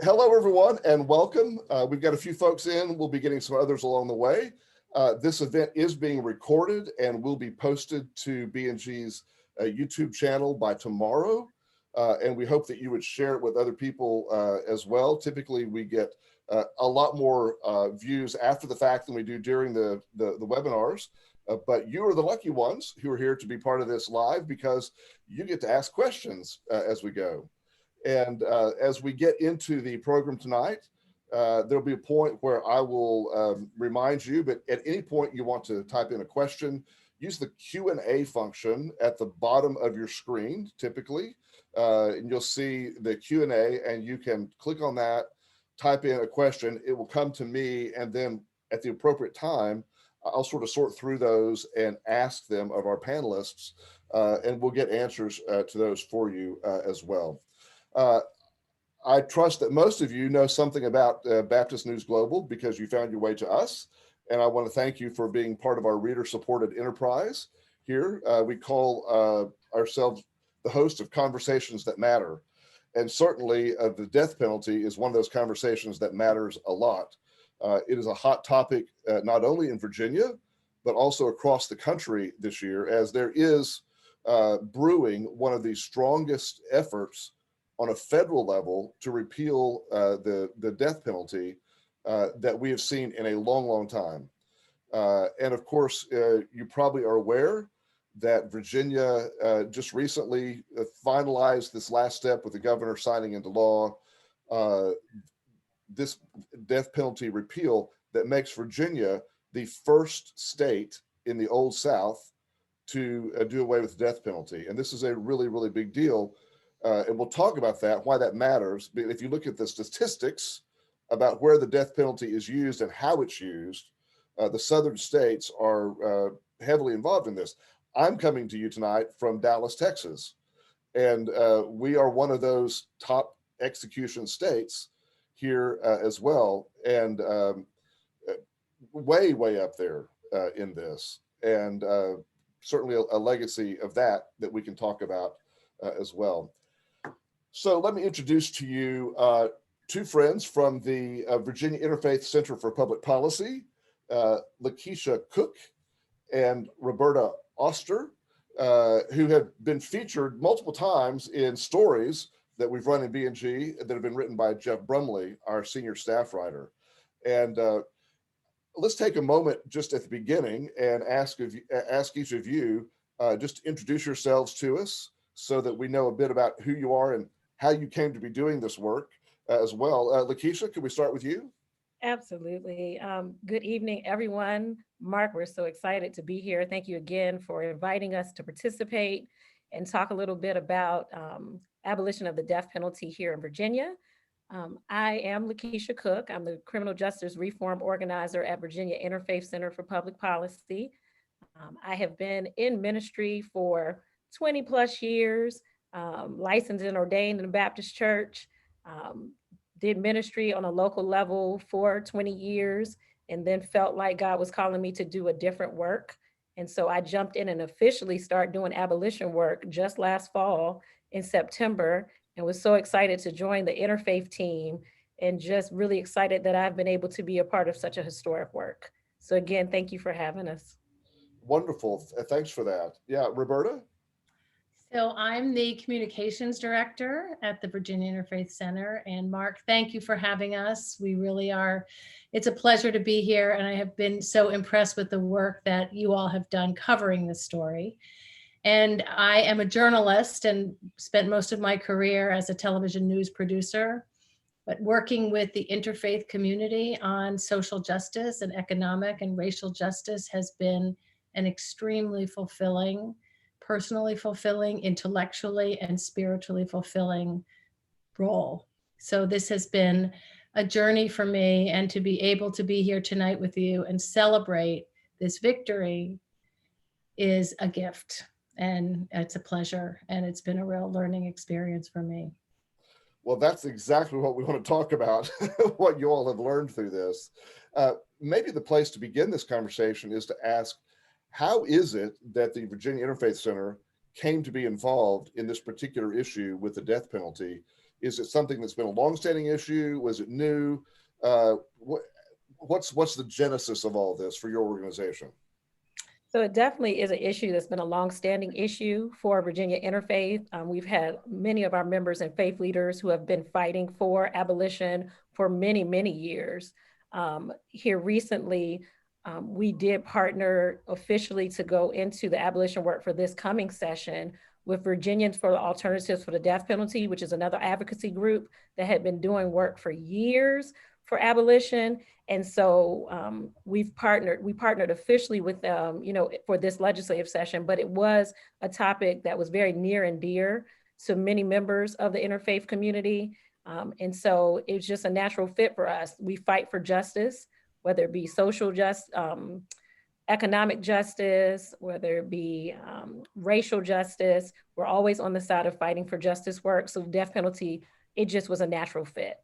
Hello, everyone, and welcome. We've got a few folks in. We'll be getting some others along the way. This event is being recorded and will be posted to B&G's YouTube channel by tomorrow. And we hope that you would share it with other people as well. Typically, we get a lot more views after the fact than we do during the webinars. But you are the lucky ones who are here to be part of this live because you get to ask questions as we go. And as we get into the program tonight, there'll be a point where I will remind you, but at any point you want to type in a question, use the Q&A function at the bottom of your screen, typically, and you'll see the Q&A and you can click on that, type in a question, it will come to me, and then at the appropriate time, I'll sort of sort through those and ask them of our panelists, and we'll get answers to those for you as well. I trust that most of you know something about Baptist News Global because you found your way to us. And I want to thank you for being part of our reader-supported enterprise here. We call ourselves the host of Conversations That Matter. And certainly the death penalty is one of those conversations that matters a lot. It is a hot topic not only in Virginia, but also across the country this year, as there is brewing one of the strongest efforts on a federal level to repeal the death penalty that we have seen in a long, long time. And of course, you probably are aware that Virginia just recently finalized this last step with the governor signing into law this death penalty repeal that makes Virginia the first state in the Old South to do away with the death penalty. And this is a really, really big deal. And we'll talk about that, why that matters. But if you look at the statistics about where the death penalty is used and how it's used, the southern states are heavily involved in this. I'm coming to you tonight from Dallas, Texas, and we are one of those top execution states here as well, and way, way up there in this, and certainly a legacy of that we can talk about as well. So let me introduce to you two friends from the Virginia Interfaith Center for Public Policy, Lakeisha Cook and Roberta Oster, who have been featured multiple times in stories that we've run in B&G that have been written by Jeff Brumley, our senior staff writer. And let's take a moment just at the beginning and ask each of you just to introduce yourselves to us so that we know a bit about who you are and how you came to be doing this work as well. Lakeisha, could we start with you? Absolutely. Good evening, everyone. Mark, we're so excited to be here. Thank you again for inviting us to participate and talk a little bit about abolition of the death penalty here in Virginia. I am Lakeisha Cook. I'm the Criminal Justice Reform Organizer at Virginia Interfaith Center for Public Policy. I have been in ministry for 20 plus years, licensed and ordained in the Baptist Church, did ministry on a local level for 20 years, and then felt like God was calling me to do a different work. And so I jumped in and officially started doing abolition work just last fall in September, and was so excited to join the interfaith team and just really excited that I've been able to be a part of such a historic work. So again, thank you for having us. Wonderful. Thanks for that. Yeah, Roberta? So I'm the communications director at the Virginia Interfaith Center. And Mark, thank you for having us. We really are, it's a pleasure to be here. And I have been so impressed with the work that you all have done covering this story. And I am a journalist and spent most of my career as a television news producer, but working with the interfaith community on social justice and economic and racial justice has been an extremely fulfilling, personally fulfilling, intellectually and spiritually fulfilling role. So this has been a journey for me, and to be able to be here tonight with you and celebrate this victory is a gift, and it's a pleasure, and it's been a real learning experience for me. Well, that's exactly what we want to talk about, what you all have learned through this. Maybe the place to begin this conversation is to ask, how is it that the Virginia Interfaith Center came to be involved in this particular issue with the death penalty? Is it something that's been a longstanding issue? Was it new? What's the genesis of all this for your organization? So it definitely is an issue that's been a longstanding issue for Virginia Interfaith. We've had many of our members and faith leaders who have been fighting for abolition for many, many years. Here recently, we did partner officially to go into the abolition work for this coming session with Virginians for the Alternatives for the Death Penalty, which is another advocacy group that had been doing work for years for abolition. And so we partnered officially with them, for this legislative session, but it was a topic that was very near and dear to many members of the interfaith community. And so it's just a natural fit for us. We fight for justice, whether it be social justice, economic justice, whether it be racial justice. We're always on the side of fighting for justice work. So death penalty, it just was a natural fit.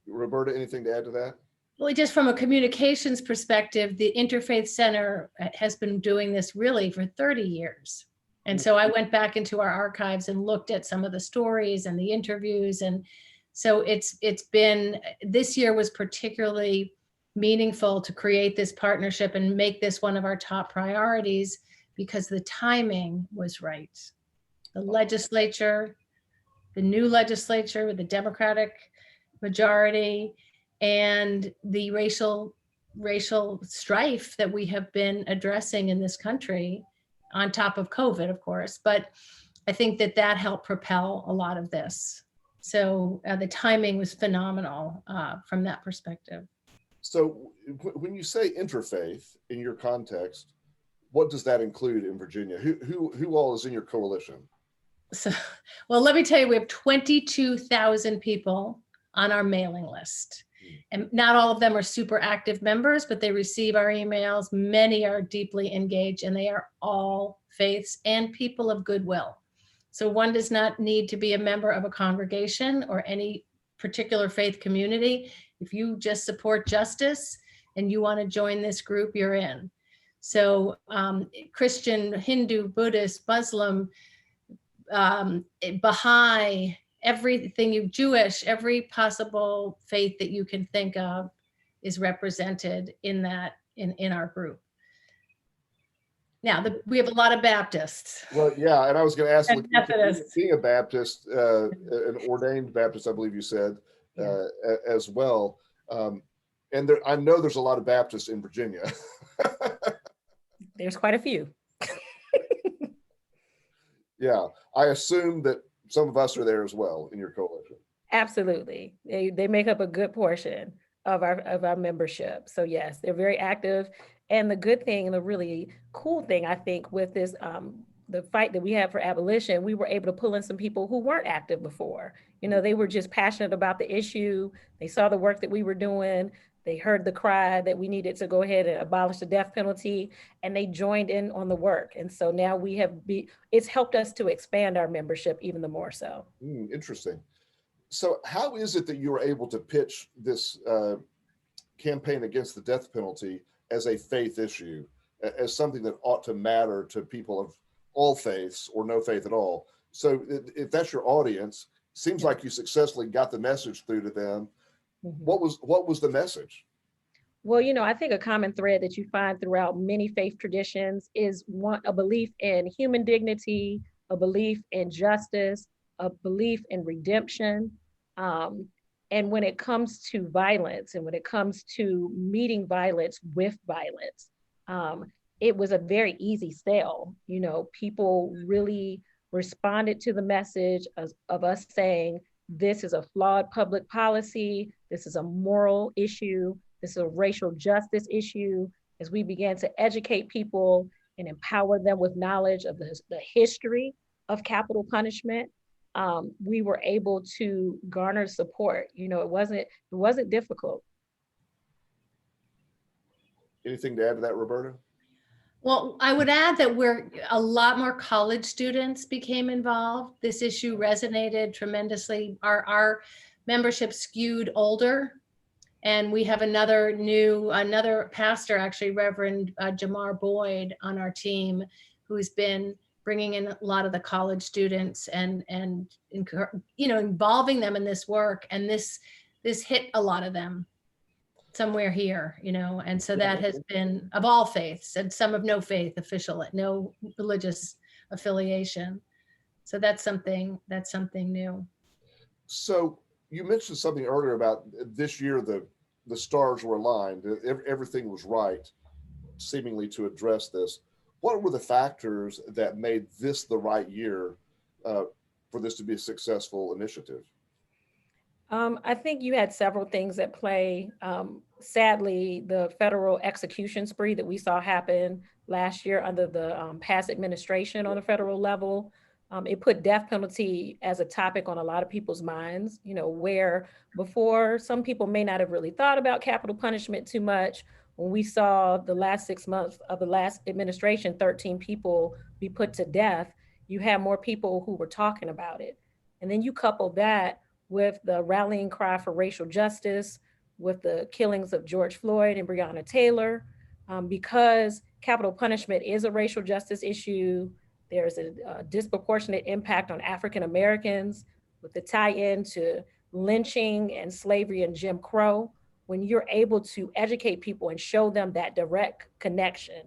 Roberta, anything to add to that? Well, just from a communications perspective, the Interfaith Center has been doing this really for 30 years. And so I went back into our archives and looked at some of the stories and the interviews. And so it's been, this year was particularly meaningful to create this partnership and make this one of our top priorities because the timing was right. The legislature, the new legislature with the Democratic majority, and the racial strife that we have been addressing in this country, on top of COVID, of course. But I think that helped propel a lot of this. So the timing was phenomenal from that perspective. So when you say interfaith in your context, what does that include in Virginia? Who all is in your coalition? So, well, let me tell you, we have 22,000 people on our mailing list. And not all of them are super active members, but they receive our emails. Many are deeply engaged, and they are all faiths and people of goodwill. So one does not need to be a member of a congregation or any particular faith community. If you just support justice and you want to join this group, you're in. So Christian, Hindu, Buddhist, Muslim, Baha'i, everything, Jewish, every possible faith that you can think of is represented in our group. Now, we have a lot of Baptists. Well, yeah, and I was going to ask, And Methodists. being a Baptist, an ordained Baptist, I believe you said, as well. And I know there's a lot of Baptists in Virginia. There's quite a few. Yeah, I assume that some of us are there as well in your coalition. Absolutely. They make up a good portion of our membership. So yes, they're very active. And the good thing and the really cool thing, I think, with this, the fight that we have for abolition, we were able to pull in some people who weren't active before. They were just passionate about the issue. They saw the work that we were doing. They heard the cry that we needed to go ahead and abolish the death penalty, and they joined in on the work. And so now it's helped us to expand our membership even the more so. Interesting. So how is it that you were able to pitch this campaign against the death penalty as a faith issue, as something that ought to matter to people of all faiths or no faith at all? So if that's your audience, seems like you successfully got the message through to them. What was the message? Well, I think a common thread that you find throughout many faith traditions is a belief in human dignity, a belief in justice, a belief in redemption. And when it comes to violence and when it comes to meeting violence with violence, it was a very easy sell. People really responded to the message of us saying, this is a flawed public policy. This is a moral issue. This is a racial justice issue. As we began to educate people and empower them with knowledge of the history of capital punishment, we were able to garner support. It wasn't difficult. Anything to add to that, Roberta? Well, I would add that a lot more college students became involved. This issue resonated tremendously. Our membership skewed older, and we have another pastor, actually, Reverend Jamar Boyd, on our team, who's been bringing in a lot of the college students and involving them in this work. And this hit a lot of them somewhere here, and so that has been of all faiths, and some of no faith official, no religious affiliation. So that's something new. So you mentioned something earlier about this year, the stars were aligned, everything was right, seemingly, to address this. What were the factors that made this the right year for this to be a successful initiative? I think you had several things at play. Sadly, the federal execution spree that we saw happen last year under the past administration on a federal level, it put death penalty as a topic on a lot of people's minds, where before some people may not have really thought about capital punishment too much. When we saw the last 6 months of the last administration, 13 people be put to death, you had more people who were talking about it. And then you couple that with the rallying cry for racial justice, with the killings of George Floyd and Breonna Taylor, because capital punishment is a racial justice issue. There's a disproportionate impact on African Americans with the tie-in to lynching and slavery and Jim Crow. When you're able to educate people and show them that direct connection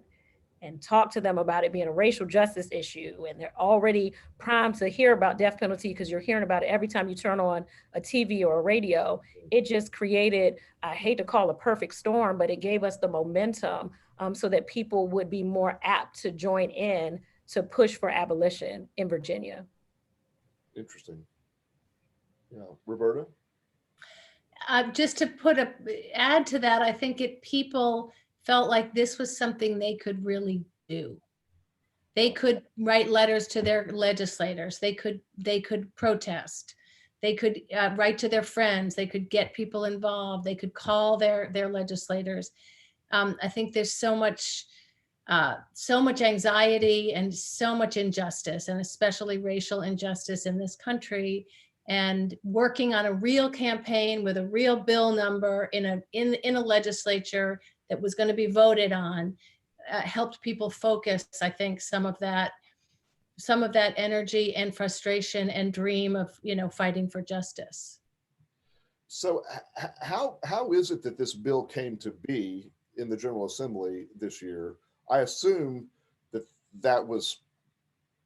and talk to them about it being a racial justice issue, and they're already primed to hear about death penalty because you're hearing about it every time you turn on a TV or a radio, it just created, I hate to call a perfect storm, but it gave us the momentum so that people would be more apt to join in to push for abolition in Virginia. Interesting. Yeah, Roberta? Just to add to that, I think people felt like this was something they could really do. They could write letters to their legislators. They could protest. They could write to their friends. They could get people involved. They could call their legislators. I think there's so much anxiety and so much injustice, and especially racial injustice in this country. And working on a real campaign with a real bill number in a legislature that was going to be voted on helped people focus, I think, some of that energy and frustration and dream of fighting for justice. So how is it that this bill came to be in the General Assembly this year? I assume that was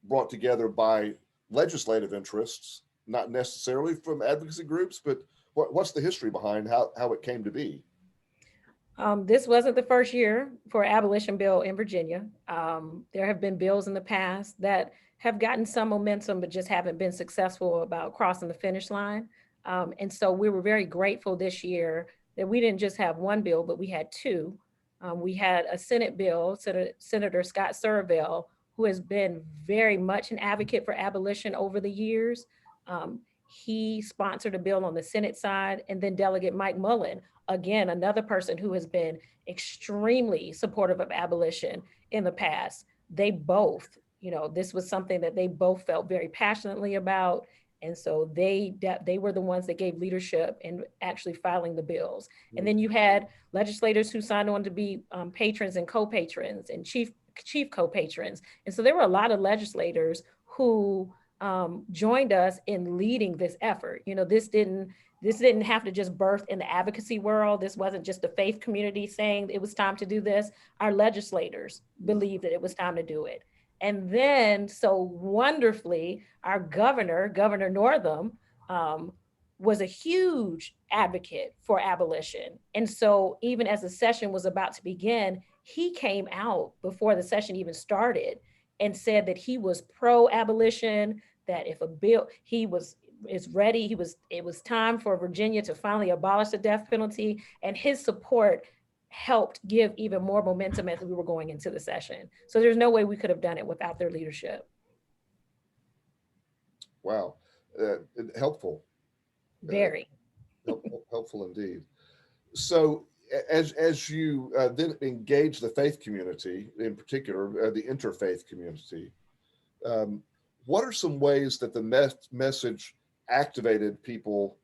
brought together by legislative interests, not necessarily from advocacy groups, but what's the history behind how it came to be? This wasn't the first year for abolition bill in Virginia. There have been bills in the past that have gotten some momentum, but just haven't been successful about crossing the finish line. And so we were very grateful this year that we didn't just have one bill, but we had two. We had a Senate bill, Senator Scott Surville, who has been very much an advocate for abolition over the years. He sponsored a bill on the Senate side, and then Delegate Mike Mullen, again, another person who has been extremely supportive of abolition in the past. They both, this was something that they both felt very passionately about. And so they were the ones that gave leadership in actually filing the bills. And then you had legislators who signed on to be patrons and co-patrons and chief co-patrons. And so there were a lot of legislators who joined us in leading this effort. This didn't have to just birth in the advocacy world. This wasn't just the faith community saying it was time to do this. Our legislators believed that it was time to do it. And then, so wonderfully, our Governor Northam, was a huge advocate for abolition. And so even as the session was about to begin, he came out before the session even started and said that he was pro-abolition, that if a bill, is ready, it was time for Virginia to finally abolish the death penalty, and his support helped give even more momentum as we were going into the session. So there's no way we could have done it without their leadership. Wow, helpful. Very. Helpful indeed. So as you then engage the faith community, in particular, the interfaith community, what are some ways that the message activated people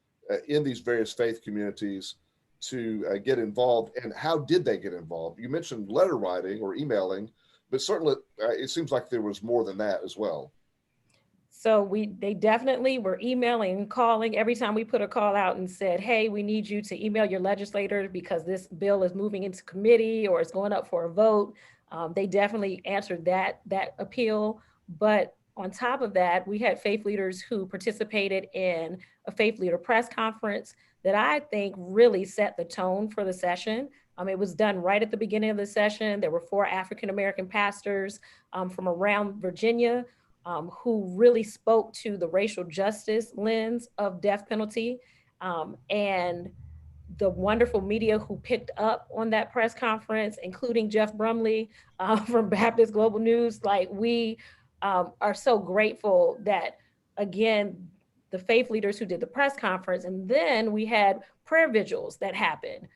in these various faith communities to get involved, and how did they get involved? You mentioned letter writing or emailing, but certainly it seems like there was more than that as well. So they definitely were emailing and calling every time we put a call out and said, hey, we need you to email your legislators because this bill is moving into committee or it's going up for a vote. They definitely answered that appeal. But on top of that, we had faith leaders who participated in a faith leader press conference that I think really set the tone for the session. It was done right at the beginning of the session. There were 4 African-American pastors from around Virginia who really spoke to the racial justice lens of death penalty, and the wonderful media who picked up on that press conference, including Jeff Brumley from Baptist Global News. Like, we are so grateful that, again, the faith leaders who did the press conference, and then we had prayer vigils that happened.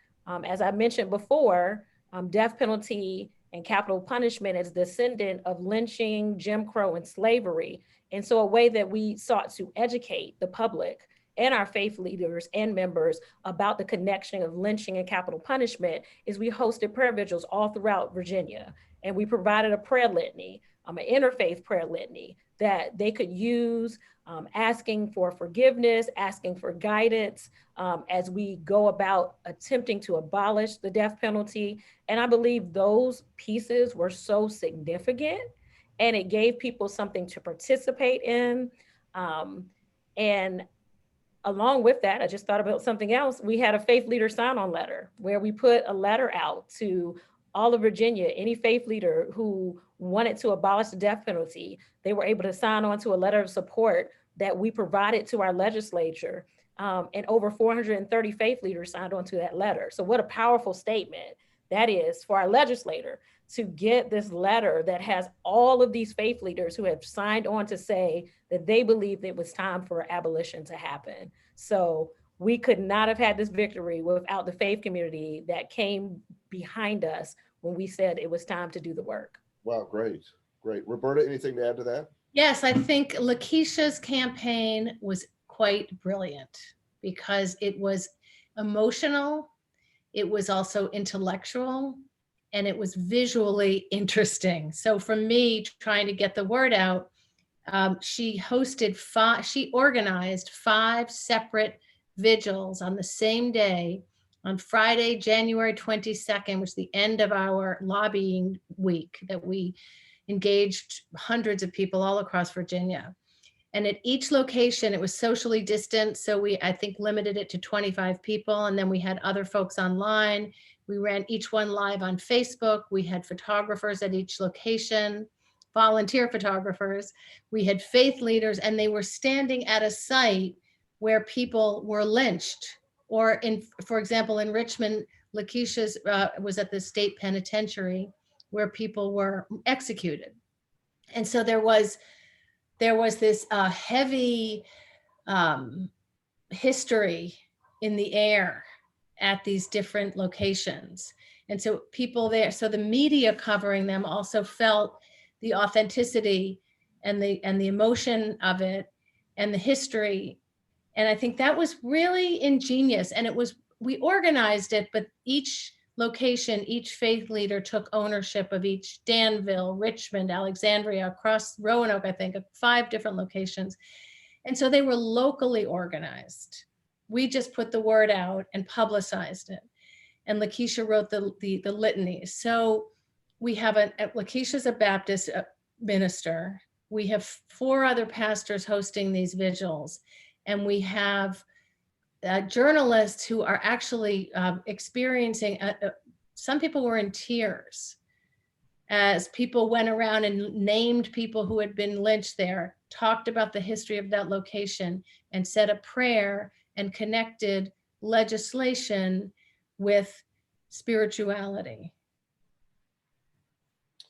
As I mentioned before, death penalty and capital punishment is descendant of lynching, Jim Crow, and slavery. And so a way that we sought to educate the public and our faith leaders and members about the connection of lynching and capital punishment is we hosted prayer vigils all throughout Virginia. And we provided a prayer litany, an interfaith prayer litany that they could use, asking for forgiveness, asking for guidance as we go about attempting to abolish the death penalty. And I believe those pieces were so significant, and it gave people something to participate in. And along with that, I just thought about something else. We had a faith leader sign-on letter where we put a letter out to all of Virginia, any faith leader who wanted to abolish the death penalty. They were able to sign on to a letter of support that we provided to our legislature. And over 430 faith leaders signed on to that letter. So what a powerful statement that is for our legislator to get this letter that has all of these faith leaders who have signed on to say that they believed it was time for abolition to happen. So we could not have had this victory without the faith community that came behind us when we said it was time to do the work. Wow, great, great. Roberta, anything to add to that? Yes, I think Lakeisha's campaign was quite brilliant because it was emotional, it was also intellectual, and it was visually interesting. So for me, trying to get the word out, she organized 5 separate vigils on the same day on Friday, January 22nd, which is the end of our lobbying week that we engaged hundreds of people all across Virginia. And at each location, it was socially distant. So I think, limited it to 25 people. And then we had other folks online. We ran each one live on Facebook. We had photographers at each location, volunteer photographers. We had faith leaders, and they were standing at a site where people were lynched. Or for example, in Richmond, Lakeisha's was at the state penitentiary where people were executed. And so there was this heavy history in the air at these different locations. And so people there, so the media covering them also felt the authenticity and the emotion of it and the history. And I think that was really ingenious. And we organized it, but each location, each faith leader took ownership of each. Danville, Richmond, Alexandria, across Roanoke, I think, 5 different locations. And so they were locally organized. We just put the word out and publicized it. And Lakeisha wrote the litany. So we have Lakeisha's a Baptist minister. We have 4 other pastors hosting these vigils. And we have journalists who are actually experiencing, some people were in tears as people went around and named people who had been lynched there, talked about the history of that location, and said a prayer and connected legislation with spirituality.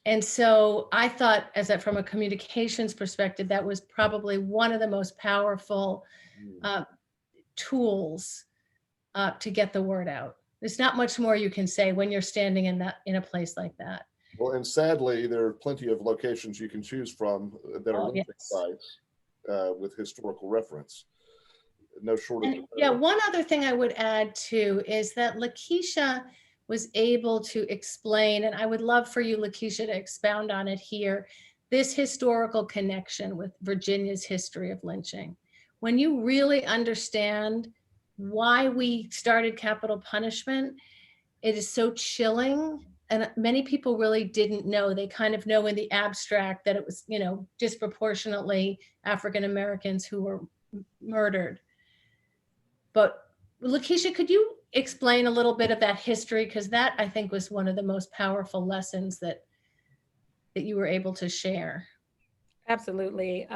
And so I thought, from a communications perspective, that was probably one of the most powerful tools to get the word out. There's not much more you can say when you're standing in a place like that. Well, and sadly, there are plenty of locations you can choose from that are lynching sites with historical reference. No shortage. And, yeah, one other thing I would add too is that Lakeisha was able to explain, and I would love for you, Lakeisha, to expound on it here, this historical connection with Virginia's history of lynching. When you really understand why we started capital punishment, it is so chilling. And many people really didn't know. They kind of know in the abstract that it was, disproportionately African Americans who were murdered. But Lakeisha, could you explain a little bit of that history? Because that, I think, was one of the most powerful lessons that you were able to share. Absolutely.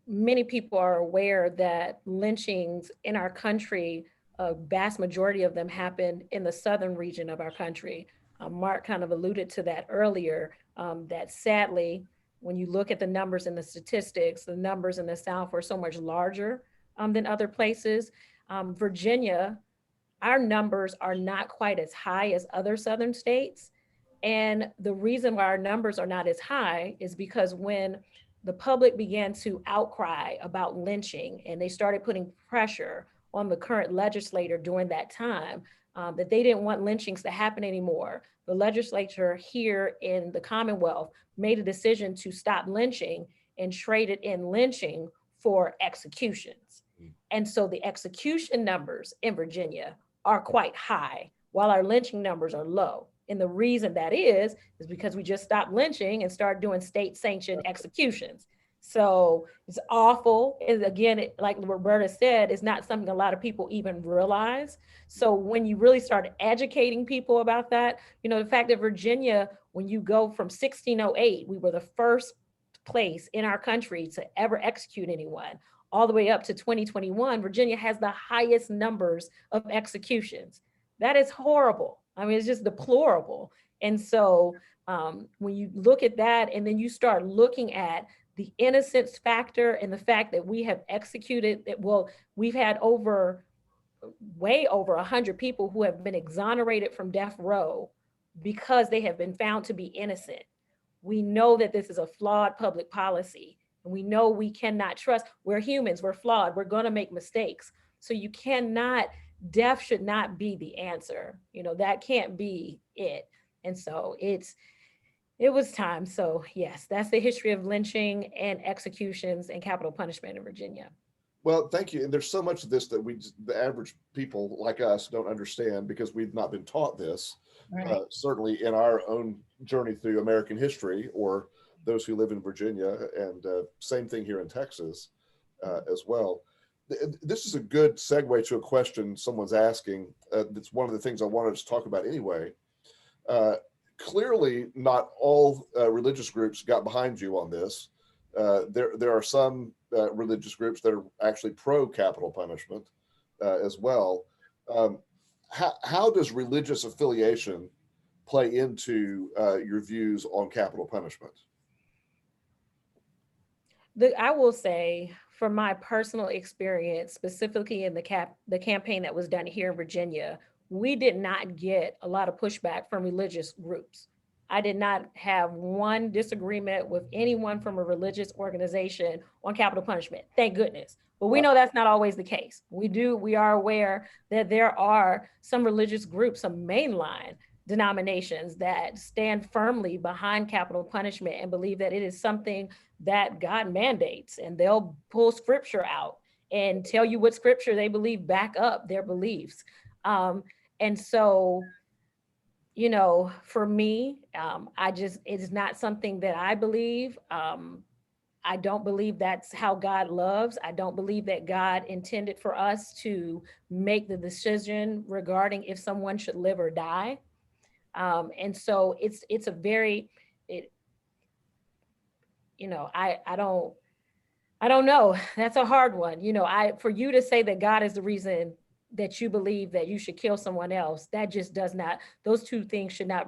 Many people are aware that lynchings in our country, a vast majority of them happened in the southern region of our country. Mark kind of alluded to that earlier, that sadly, when you look at the numbers and the statistics, the numbers in the South were so much larger than other places. Virginia, our numbers are not quite as high as other southern states. And the reason why our numbers are not as high is because when the public began to outcry about lynching and they started putting pressure on the current legislator during that time, that they didn't want lynchings to happen anymore. The legislature here in the Commonwealth made a decision to stop lynching and traded in lynching for executions. And so the execution numbers in Virginia are quite high, while our lynching numbers are low. And the reason that is because we just stopped lynching and started doing state sanctioned executions. So it's awful. And again, like Roberta said, it's not something a lot of people even realize. So when you really start educating people about that, the fact that Virginia, when you go from 1608, we were the first place in our country to ever execute anyone, all the way up to 2021, Virginia has the highest numbers of executions. That is horrible. I mean, it's just deplorable. And so when you look at that, and then you start looking at the innocence factor and the fact that we have executed, we've had way over 100 people who have been exonerated from death row because they have been found to be innocent. We know that this is a flawed public policy. And we know we cannot trust. We're humans, we're flawed, we're going to make mistakes. So death should not be the answer. That can't be it. And so it was time. So yes, that's the history of lynching and executions and capital punishment in Virginia. Well, thank you. And there's so much of this that the average people like us don't understand because we've not been taught this, Right. Certainly in our own journey through American history, or those who live in Virginia, and same thing here in Texas as well. This is a good segue to a question someone's asking. That's one of the things I wanted to talk about anyway. Clearly, not all religious groups got behind you on this. There are some religious groups that are actually pro capital punishment as well. How does religious affiliation play into your views on capital punishment? I will say, from my personal experience, specifically in the campaign that was done here in Virginia, we did not get a lot of pushback from religious groups. I did not have one disagreement with anyone from a religious organization on capital punishment. Thank goodness. But we know that's not always the case. We are aware that there are some religious groups, some mainline denominations that stand firmly behind capital punishment and believe that it is something that God mandates, and they'll pull scripture out and tell you what scripture they believe back up their beliefs. And so, for me, it's not something that I believe. I don't believe that's how God loves. I don't believe that God intended for us to make the decision regarding if someone should live or die. And so it's a very, I don't know. That's a hard one. For you to say that God is the reason that you believe that you should kill someone else, that just does not, those two things should not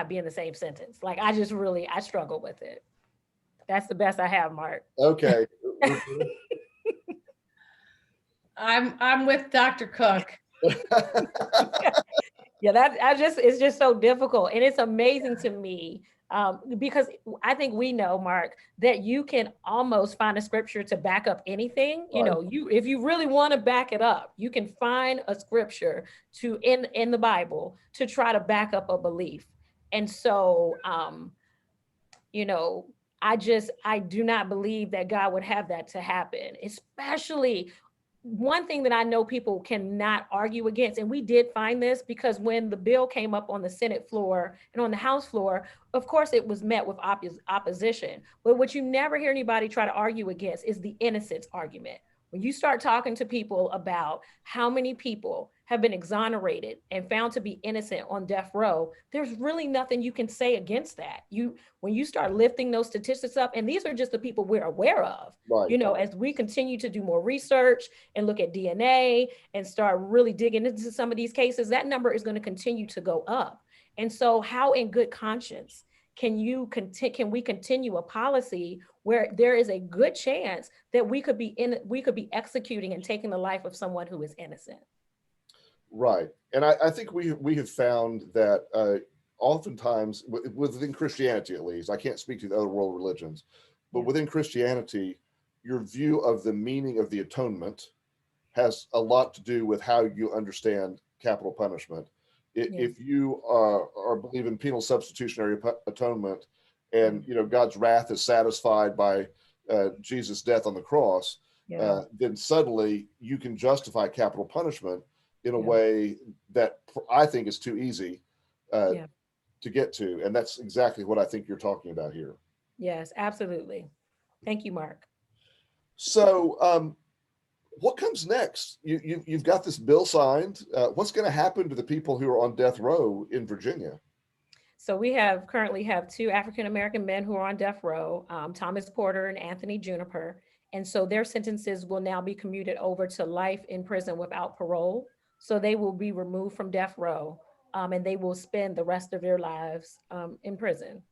be in the same sentence. Like, I struggle with it. That's the best I have, Mark. Okay. I'm with Dr. Cook. Yeah, it's just so difficult. And it's amazing to me Because I think we know, Mark, that you can almost find a scripture to back up anything. You Right. know, if you really want to back it up, you can find a scripture to in the Bible to try to back up a belief. And so, you know, I do not believe that God would have that to happen, especially one thing that I know people cannot argue against, and we did find this because when the bill came up on the Senate floor and on the House floor, of course it was met with opposition. But what you never hear anybody try to argue against is the innocence argument. When you start talking to people about how many people have been exonerated and found to be innocent on death row, there's really nothing you can say against that. When you start lifting those statistics up, and these are just the people we're aware of, Right. you know, as we continue to do more research and look at DNA and start really digging into some of these cases, that number is going to continue to go up. And so how in good conscience can we continue a policy where there is a good chance that we could be executing and taking the life of someone who is innocent? Right. And I think we have found that oftentimes within Christianity, at least, I can't speak to the other world religions, but Yeah. within Christianity, your view of the meaning of the atonement has a lot to do with how you understand capital punishment. Yeah. If you are believe in penal substitutionary atonement, and you know God's wrath is satisfied by Jesus' death on the cross, Yeah. then suddenly you can justify capital punishment in a Yeah. way that I think is too easy Yeah. to get to, and that's exactly what I think you're talking about here. Yes, absolutely. Thank you, Mark. So, what comes next? You've got this bill signed. What's going to happen to the people who are on death row in Virginia? So we currently have two African-American men who are on death row, Thomas Porter and Anthony Juniper. And so their sentences will now be commuted over to life in prison without parole. So they will be removed from death row, and they will spend the rest of their lives in prison.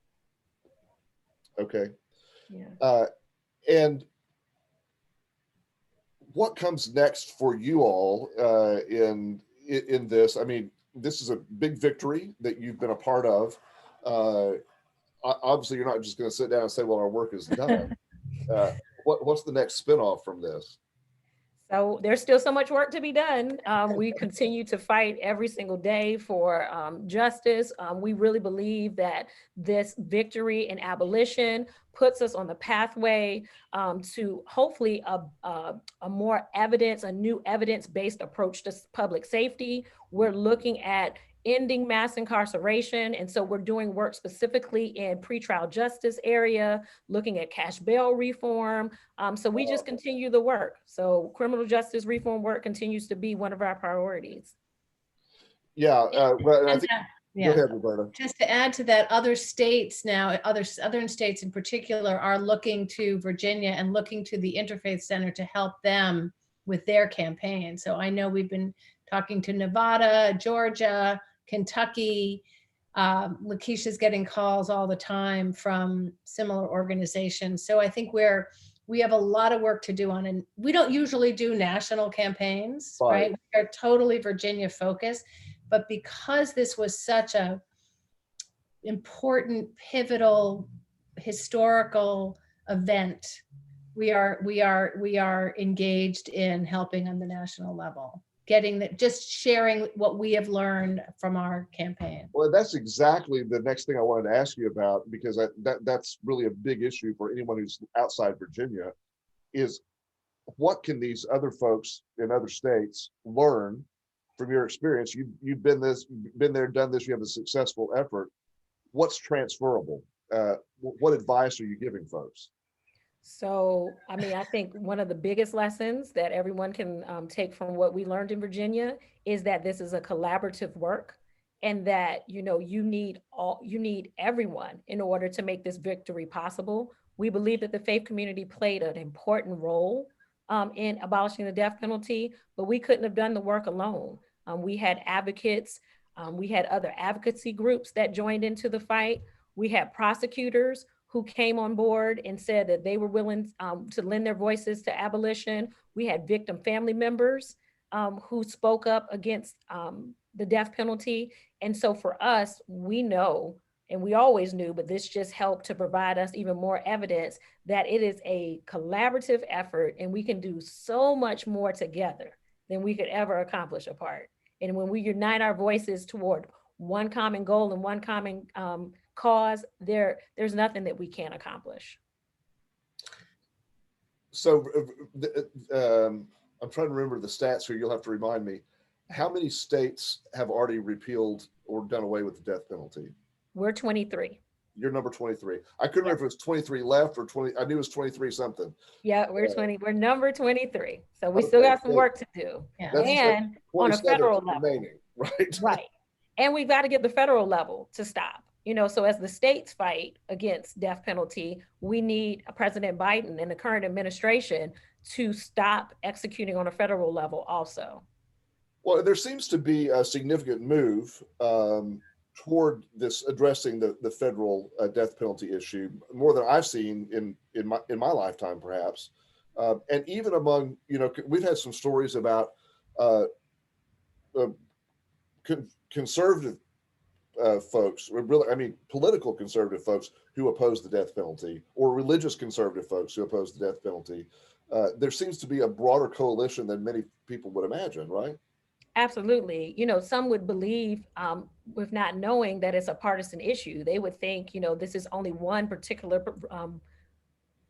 Okay. Yeah. And what comes next for you all in this? I mean, this is a big victory that you've been a part of. Obviously, you're not just going to sit down and say, "Well, our work is done." What's the next spinoff from this? So there's still so much work to be done. We continue to fight every single day for justice. We really believe that this victory in abolition puts us on the pathway to hopefully a new evidence-based approach to public safety. We're looking at ending mass incarceration. And so we're doing work specifically in pretrial justice area, looking at cash bail reform. So we just continue the work. So criminal justice reform work continues to be one of our priorities. Yeah, well, I think, Yeah. go ahead, Roberta. Just to add to that, other states now, other southern states in particular, are looking to Virginia and looking to the Interfaith Center to help them with their campaign. So I know we've been talking to Nevada, Georgia, Kentucky. Lakeisha's getting calls all the time from similar organizations. So I think we have a lot of work to do on, and we don't usually do national campaigns, right? We are totally Virginia focused, but because this was such a important, pivotal, historical event, we are engaged in helping on the national level, just sharing what we have learned from our campaign. Well, that's exactly the next thing I wanted to ask you about, because that's really a big issue for anyone who's outside Virginia, is what can these other folks in other states learn from your experience? You've been there, done this, you have a successful effort. What's transferable? What advice are you giving folks? So, I mean, I think one of the biggest lessons that everyone can take from what we learned in Virginia is that this is a collaborative work, and that, you know, you need everyone in order to make this victory possible. We believe that the faith community played an important role in abolishing the death penalty, but we couldn't have done the work alone. We had advocates, we had other advocacy groups that joined into the fight. We had prosecutors who came on board and said that they were willing to lend their voices to abolition. We had victim family members who spoke up against the death penalty. And so for us, we know And we always knew, but this just helped to provide us even more evidence that it is a collaborative effort and we can do so much more together than we could ever accomplish apart. And when we unite our voices toward one common goal and one common cause, there's nothing that we can't accomplish. So I'm trying to remember the stats here. You'll have to remind me. How many states have already repealed or done away with the death penalty? We're 23. You're number 23. I couldn't remember if it was 23 left or 20. I knew it was 23 something. Yeah, we're number 23. So we still got some work to do. Yeah. And on a federal level. Remaining, right? Right. And we've got to get the federal level to stop. So as the states fight against death penalty, we need President Biden and the current administration to stop executing on a federal level also. Well, there seems to be a significant move toward this addressing the federal death penalty issue, more than I've seen in my lifetime, perhaps. And even among, we've had some stories about conservative folks, really, political conservative folks who oppose the death penalty, or religious conservative folks who oppose the death penalty. There seems to be a broader coalition than many people would imagine, right? Absolutely. Some would believe, with not knowing that it's a partisan issue, they would think, this is only one particular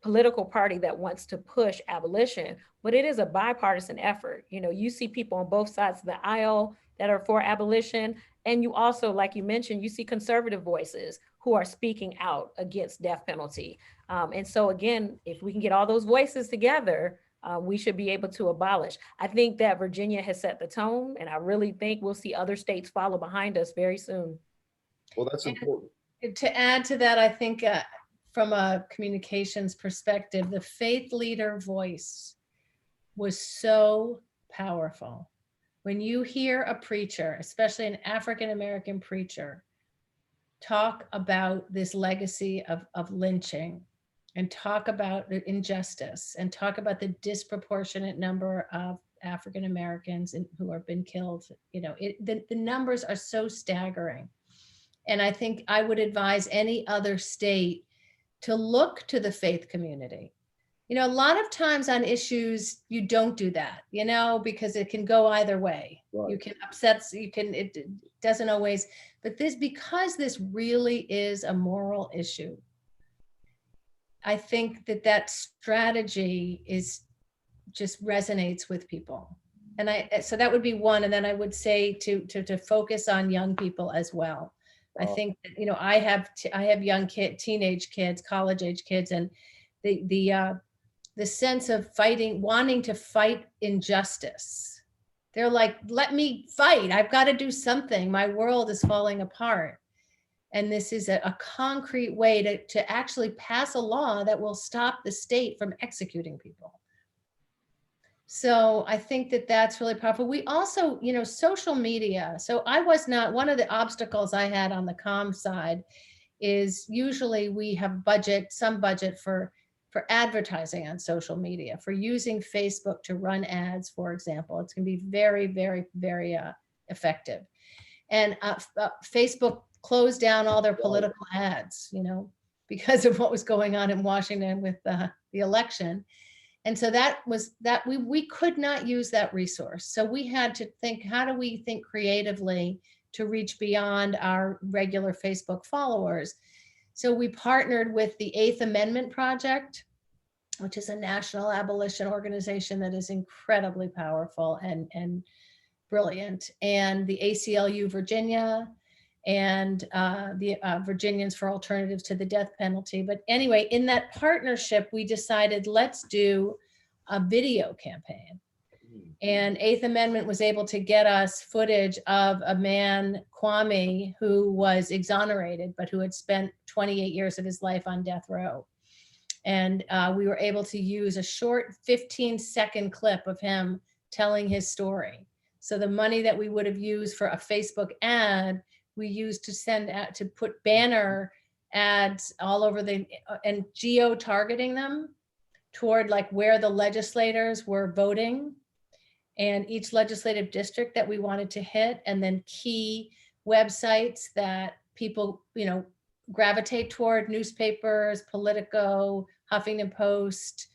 political party that wants to push abolition, but it is a bipartisan effort. You see people on both sides of the aisle that are for abolition. And you also, like you mentioned, you see conservative voices who are speaking out against death penalty. And so again, if we can get all those voices together, we should be able to abolish. I think that Virginia has set the tone, and I really think we'll see other states follow behind us very soon. Well, that's important. To add to that, I think from a communications perspective, the faith leader voice was so powerful. When you hear a preacher, especially an African-American preacher, talk about this legacy of lynching, and talk about the injustice, and talk about the disproportionate number of African Americans who have been killed, the numbers are so staggering. And I think I would advise any other state to look to the faith community. A lot of times on issues, you don't do that, because it can go either way. Right. You can upset, it doesn't always, but because this really is a moral issue, I think that strategy just resonates with people. And so that would be one. And then I would say to focus on young people as well. Wow. I think that, I have young teenage kids, college age kids, and the sense of wanting to fight injustice. They're like, let me fight. I've got to do something. My world is falling apart. And this is a concrete way to actually pass a law that will stop the state from executing people. So I think that's really powerful. We also, social media. So one of the obstacles I had on the comm side is usually we have some budget for advertising on social media, for using Facebook to run ads, for example. It's going to be very, very, very effective. And Facebook closed down all their political ads, because of what was going on in Washington with the election. And so we could not use that resource. So we had to think, how do we think creatively to reach beyond our regular Facebook followers? So we partnered with the Eighth Amendment Project, which is a national abolition organization that is incredibly powerful and brilliant, and the ACLU Virginia, and the Virginians for Alternatives to the Death Penalty. But anyway, in that partnership, we decided, let's do a video campaign. And Eighth Amendment was able to get us footage of a man, Kwame, who was exonerated, but who had spent 28 years of his life on death row. And we were able to use a short 15-second clip of him telling his story. So the money that we would have used for a Facebook ad, we used to send out to put banner ads all over and geo-targeting them toward like where the legislators were voting and each legislative district that we wanted to hit, and then key websites that people, gravitate toward newspapers, Politico, Huffington Post,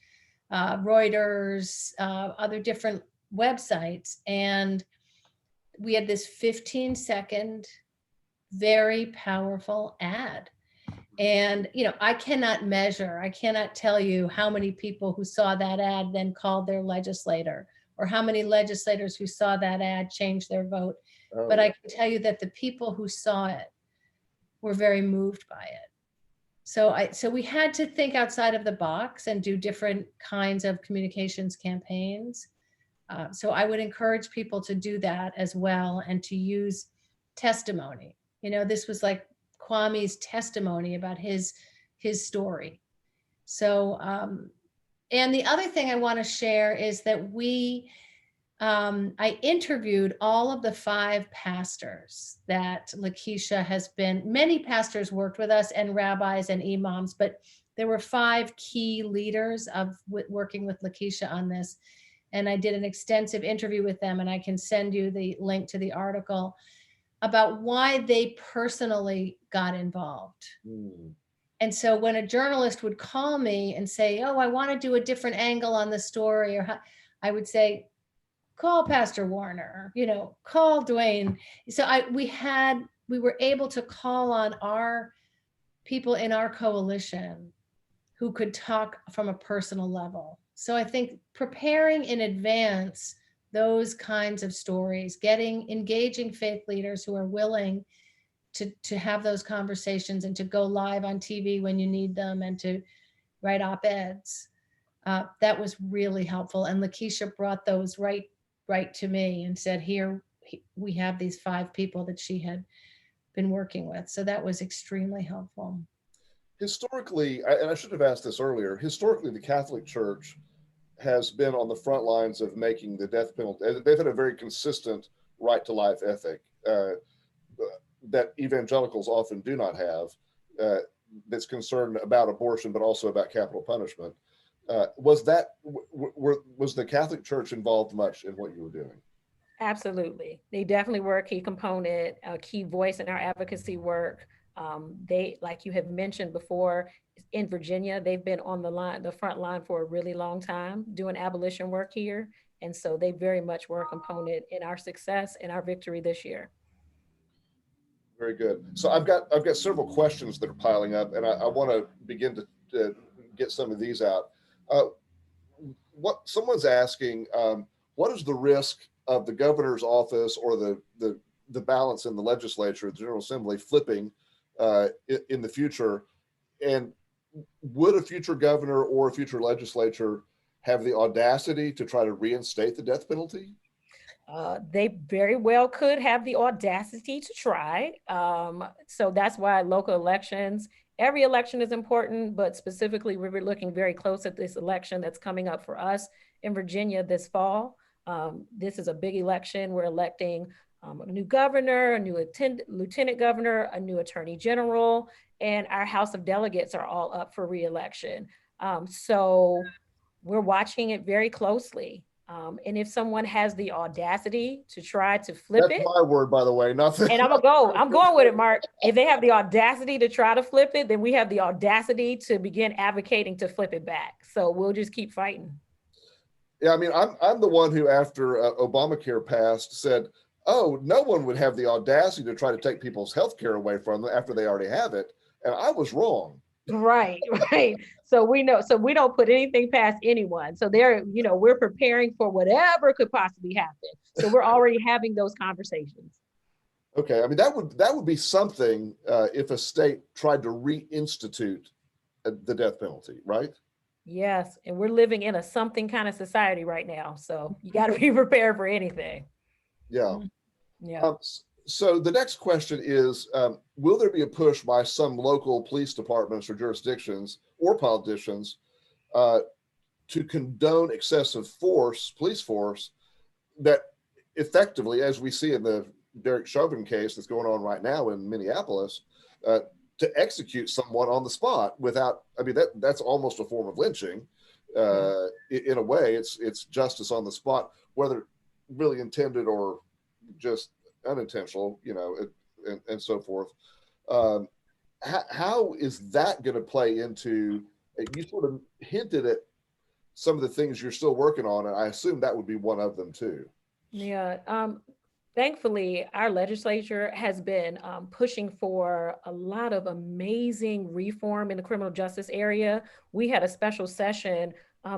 Reuters, other different websites. And we had this 15-second, very powerful ad. And, I cannot measure, I cannot tell you how many people who saw that ad then called their legislator, or how many legislators who saw that ad changed their vote. Oh, But I can tell you that the people who saw it were very moved by it. So we had to think outside of the box and do different kinds of communications campaigns. So I would encourage people to do that as well, and to use testimony. This was like Kwame's testimony about his story. So, and the other thing I want to share is that I interviewed all of the 5 pastors that Lakeisha has been. Many pastors worked with us, and rabbis and imams, but there were 5 key leaders of working with Lakeisha on this. And I did an extensive interview with them, and I can send you the link to the article about why they personally got involved. And so when a journalist would call me and say, oh, I want to do a different angle on the story, I would say, call Pastor Warner, call Dwayne. So we were able to call on our people in our coalition who could talk from a personal level. So I think preparing in advance those kinds of stories, engaging faith leaders who are willing to have those conversations and to go live on TV when you need them, and to write op-eds, that was really helpful. And Lakeisha brought those right to me and said, here, we have these 5 people that she had been working with. So that was extremely helpful. Historically, and I should have asked this earlier, historically, the Catholic Church has been on the front lines of making the death penalty. They've had a very consistent right to life ethic that evangelicals often do not have, that's concerned about abortion, but also about capital punishment. Was the Catholic Church involved much in what you were doing? Absolutely. They definitely were a key component, a key voice in our advocacy work. They, like you have mentioned before, in Virginia, they've been on the front line for a really long time doing abolition work here. And so they very much were a component in our success and our victory this year. Very good. So I've got several questions that are piling up, and I want to begin to get some of these out. What someone's asking, what is the risk of the governor's office or the balance in the legislature, the General Assembly, flipping in the future? And would a future governor or a future legislature have the audacity to try to reinstate the death penalty? They very well could have the audacity to try. So that's why local elections, every election is important, but specifically we're looking very close at this election that's coming up for us in Virginia this fall. This is a big election. We're electing a new governor, a new lieutenant governor, a new attorney general, and our House of Delegates are all up for re-election. So we're watching it very closely. And if someone has the audacity to try to flip That's it, my word, by the way, nothing. and I'm going with it, Mark. If they have the audacity to try to flip it, then we have the audacity to begin advocating to flip it back. So we'll just keep fighting. Yeah, I mean, I'm the one who, after Obamacare passed, said, oh, no one would have the audacity to try to take people's health care away from them after they already have it. And I was wrong. Right. So we know, so we don't put anything past anyone. So we're preparing for whatever could possibly happen. So we're already having those conversations. Okay. I mean, that would be something if a state tried to reinstitute the death penalty, right? Yes. And we're living in a something kind of society right now. So you got to be prepared for anything. Yeah. Yeah. So the next question is, will there be a push by some local police departments or jurisdictions or politicians to condone excessive force, police force, that effectively, as we see in the Derek Chauvin case that's going on right now in Minneapolis, to execute someone on the spot without, I mean, that's almost a form of lynching. In a way, it's justice on the spot, whether really intended or just unintentional, and so forth. how is that going to play into, you sort of hinted at some of the things you're still working on, and I assume that would be one of them too. Yeah, thankfully, our legislature has been pushing for a lot of amazing reform in the criminal justice area. We had a special session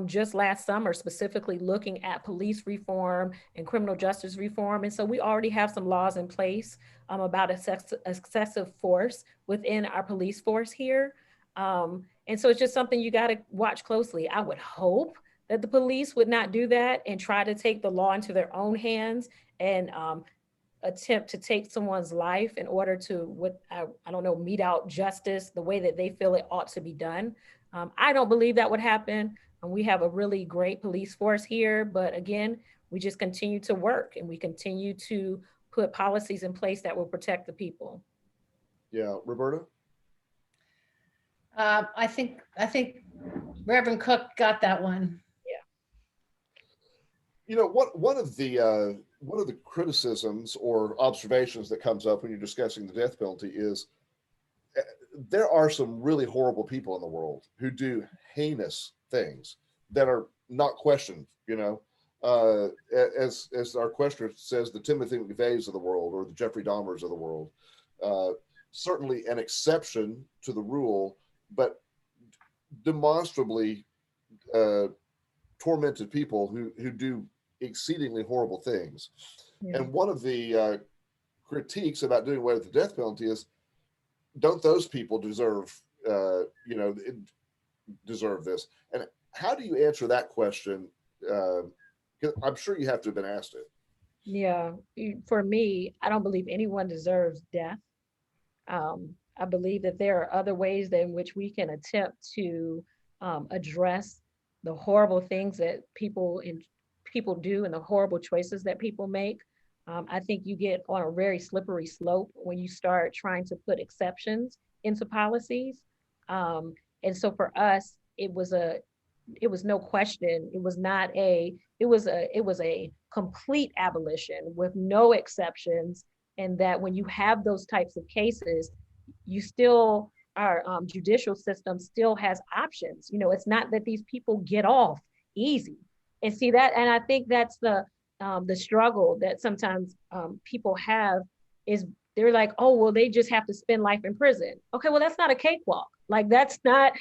just last summer, specifically looking at police reform and criminal justice reform. And so we already have some laws in place about excessive force within our police force here. And so it's just something you got to watch closely. I would hope that the police would not do that and try to take the law into their own hands and attempt to take someone's life in order to, what I don't know, mete out justice the way that they feel it ought to be done. I don't believe that would happen. We have a really great police force here, but again, we just continue to work and we continue to put policies in place that will protect the people. Yeah, Roberta? I think Reverend Cook got that one. You know, one of the criticisms or observations that comes up when you're discussing the death penalty is there are some really horrible people in the world who do heinous things that are not questioned. You know, as our questioner says, the Timothy McVeighs of the world or the Jeffrey Dahmers of the world. Certainly an exception to the rule, but demonstrably tormented people who do exceedingly horrible things. Yeah. And one of the critiques about doing away with the death penalty is, don't those people deserve, deserve this? And how do you answer that question? 'Cause I'm sure you have to have been asked it. Yeah, for me, I don't believe anyone deserves death. I believe that there are other ways in which we can attempt to address the horrible things that people do and the horrible choices that people make. I think you get on a very slippery slope when you start trying to put exceptions into policies. And so for us, it was no question. It was a complete abolition with no exceptions. And that when you have those types of cases, you still, our judicial system still has options. You know, it's not that these people get off easy. And see that, and I think that's the struggle that sometimes people have is they're like, oh, well, they just have to spend life in prison. Okay, well, that's not a cakewalk. Like that's not,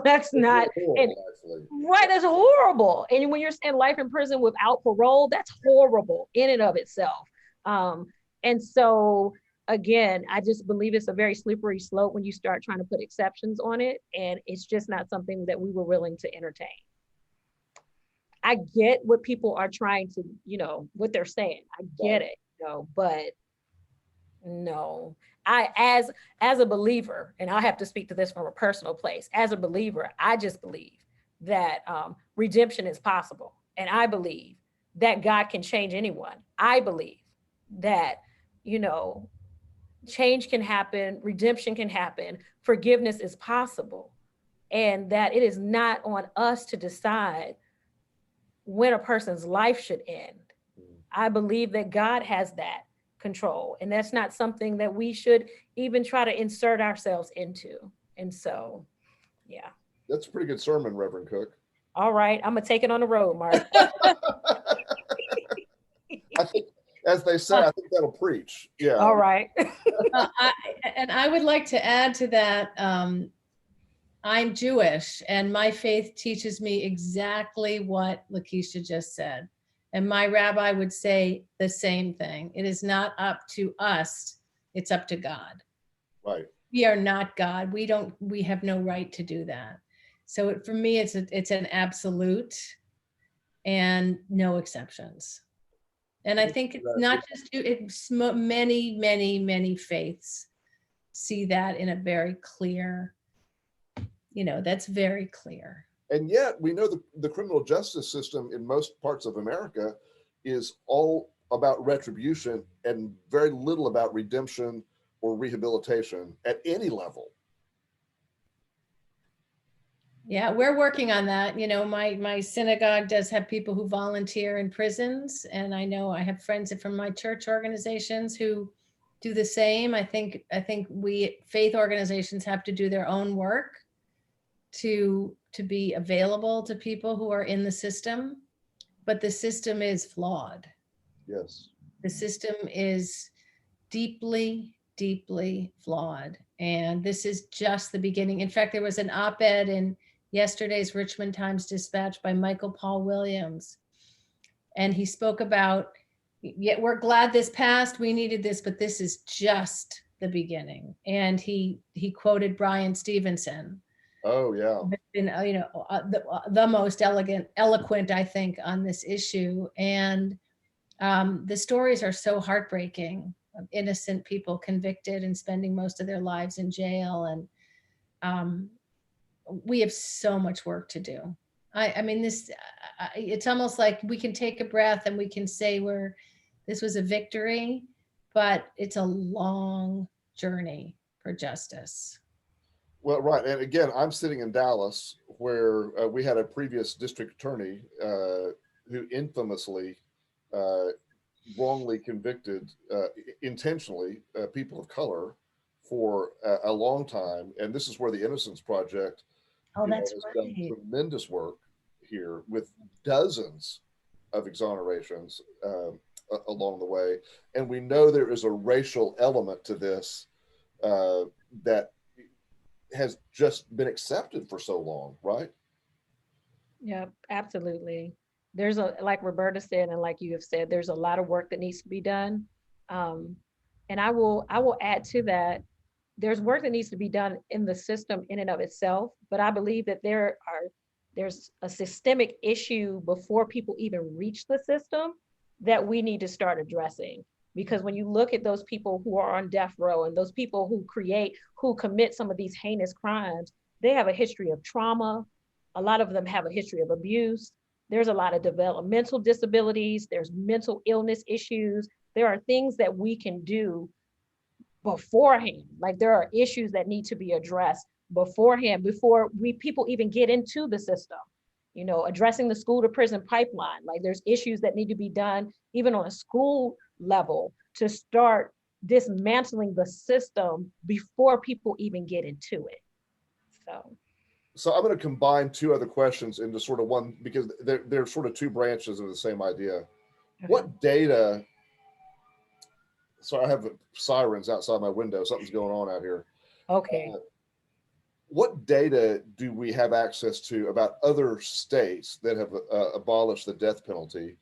that's not, and, right, that's horrible. And when you're saying life in prison without parole, that's horrible in and of itself. And so again, I just believe it's a very slippery slope when you start trying to put exceptions on it. And it's just not something that we were willing to entertain. I get what people are trying to, what they're saying. I get it, but no. As a believer, and I have to speak to this from a personal place, as a believer, I just believe that redemption is possible. And I believe that God can change anyone. I believe that, change can happen, redemption can happen, forgiveness is possible. And that it is not on us to decide when a person's life should end. I believe that God has that control, and that's not something that we should even try to insert ourselves into. And so, yeah. That's a pretty good sermon, Reverend Cook. All right, I'm gonna take it on the road, Mark. I think, as they say, I think that'll preach. Yeah. All right. I would like to add to that. I'm Jewish, and my faith teaches me exactly what Lakeisha just said. And my rabbi would say the same thing. It is not up to us, it's up to God. Right. We are not God. We have no right to do that. So for me, it's an absolute and no exceptions. And I think it's not just you, it's many, many, many faiths see that in a very clear, that's very clear. And yet we know the criminal justice system in most parts of America is all about retribution and very little about redemption or rehabilitation at any level. Yeah, we're working on that. My synagogue does have people who volunteer in prisons. And I know I have friends from my church organizations who do the same. I think we faith organizations have to do their own work to be available to people who are in the system, but the system is flawed. Yes. The system is deeply, deeply flawed. And this is just the beginning. In fact, there was an op-ed in yesterday's Richmond Times-Dispatch by Michael Paul Williams. And he spoke about, yeah, we're glad this passed, we needed this, but this is just the beginning. And he quoted Brian Stevenson. Oh, yeah. Been, the most eloquent, I think, on this issue. And the stories are so heartbreaking of innocent people convicted and spending most of their lives in jail. And we have so much work to do. I mean, it's almost like we can take a breath and we can say this was a victory, but it's a long journey for justice. Well, right. And again, I'm sitting in Dallas where we had a previous district attorney who infamously wrongly convicted intentionally people of color for a long time. And this is where the Innocence Project That's has right. done tremendous work here with dozens of exonerations along the way. And we know there is a racial element to this that has just been accepted for so long, right? Yeah, absolutely. There's like Roberta said, and like you have said, there's a lot of work that needs to be done. And I will add to that, there's work that needs to be done in the system in and of itself, but I believe that there's a systemic issue before people even reach the system that we need to start addressing. Because when you look at those people who are on death row and those people who commit some of these heinous crimes, they have a history of trauma. A lot of them have a history of abuse. There's a lot of developmental disabilities. There's mental illness issues. There are things that we can do beforehand. Like there are issues that need to be addressed beforehand before people even get into the system. Addressing the school to prison pipeline. Like there's issues that need to be done even on a school level to start dismantling the system before people even get into it. So I'm going to combine two other questions into sort of one, because they're sort of two branches of the same idea. Okay. What data, sorry, I have sirens outside my window. Something's going on out here. Okay. What data do we have access to about other states that have abolished the death penalty?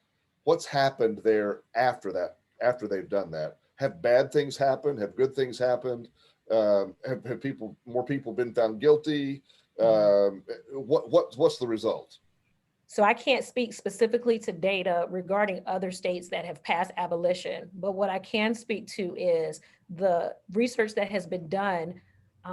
What's happened there after that, after they've done that? Have bad things happened? Have good things happened? Have more people been found guilty? What's the result? So I can't speak specifically to data regarding other states that have passed abolition, but what I can speak to is the research that has been done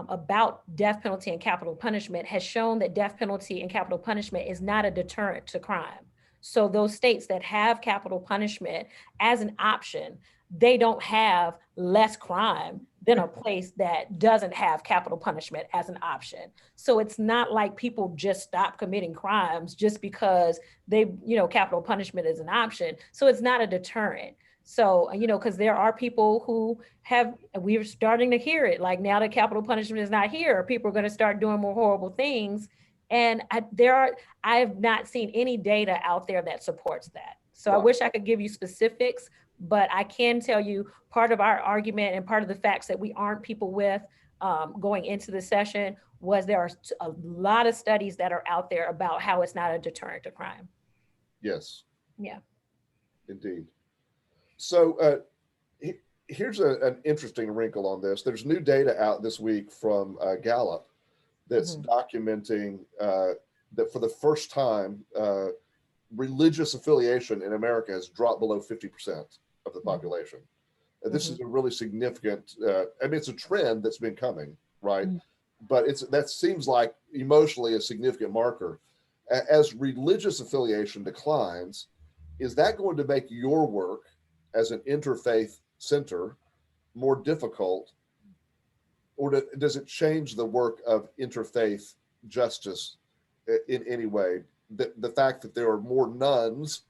about death penalty and capital punishment has shown that death penalty and capital punishment is not a deterrent to crime. So those states that have capital punishment as an option, they don't have less crime than a place that doesn't have capital punishment as an option. So it's not like people just stop committing crimes just because capital punishment is an option. So it's not a deterrent. So, because there are people who we're starting to hear it, like now that capital punishment is not here, people are going to start doing more horrible things. And I have not seen any data out there that supports that. So I wish I could give you specifics, but I can tell you part of our argument and part of the facts that we armed people with going into the session was there are a lot of studies that are out there about how it's not a deterrent to crime. Yes. Yeah. Indeed. So here's an interesting wrinkle on this. There's new data out this week from Gallup that's documenting that for the first time, religious affiliation in America has dropped below 50% of the population. This is a really significant, it's a trend that's been coming, right? But that seems like emotionally a significant marker. As religious affiliation declines, is that going to make your work as an interfaith center more difficult, or does it change the work of interfaith justice in any way? The fact that there are more nuns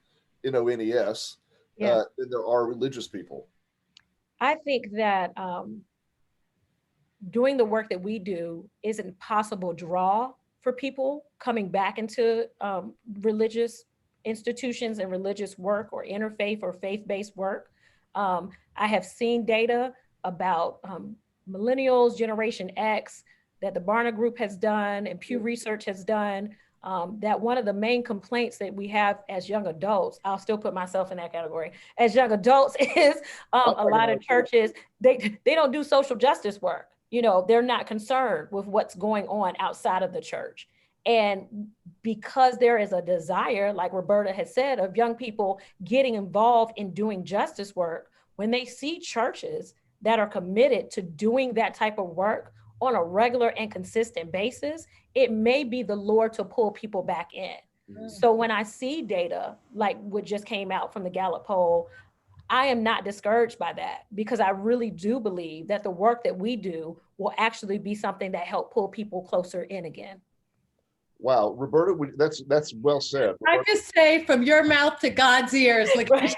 in ONES than there are religious people. I think that doing the work that we do is an impossible draw for people coming back into religious institutions and religious work or interfaith or faith-based work. I have seen data about millennials, Generation X, that the Barna Group has done and Pew Research has done, that one of the main complaints that we have as young adults, I'll still put myself in that category, as young adults is a lot of churches, they don't do social justice work. You know, they're not concerned with what's going on outside of the church. And because there is a desire, like Roberta has said, of young people getting involved in doing justice work, when they see churches that are committed to doing that type of work on a regular and consistent basis, it may be the lure to pull people back in. So when I see data like what just came out from the Gallup poll, I am not discouraged by that, because I really do believe that the work that we do will actually be something that help pull people closer in again. Wow, Roberta, that's well said. I just say from your mouth to God's ears. Right.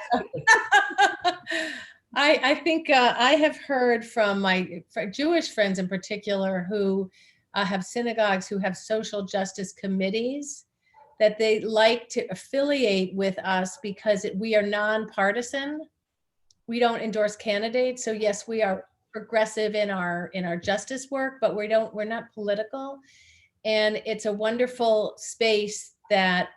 I think I have heard from my Jewish friends in particular who have synagogues who have social justice committees that they like to affiliate with us because we are nonpartisan. We don't endorse candidates. So yes, we are progressive in our justice work, but we're not political. And it's a wonderful space that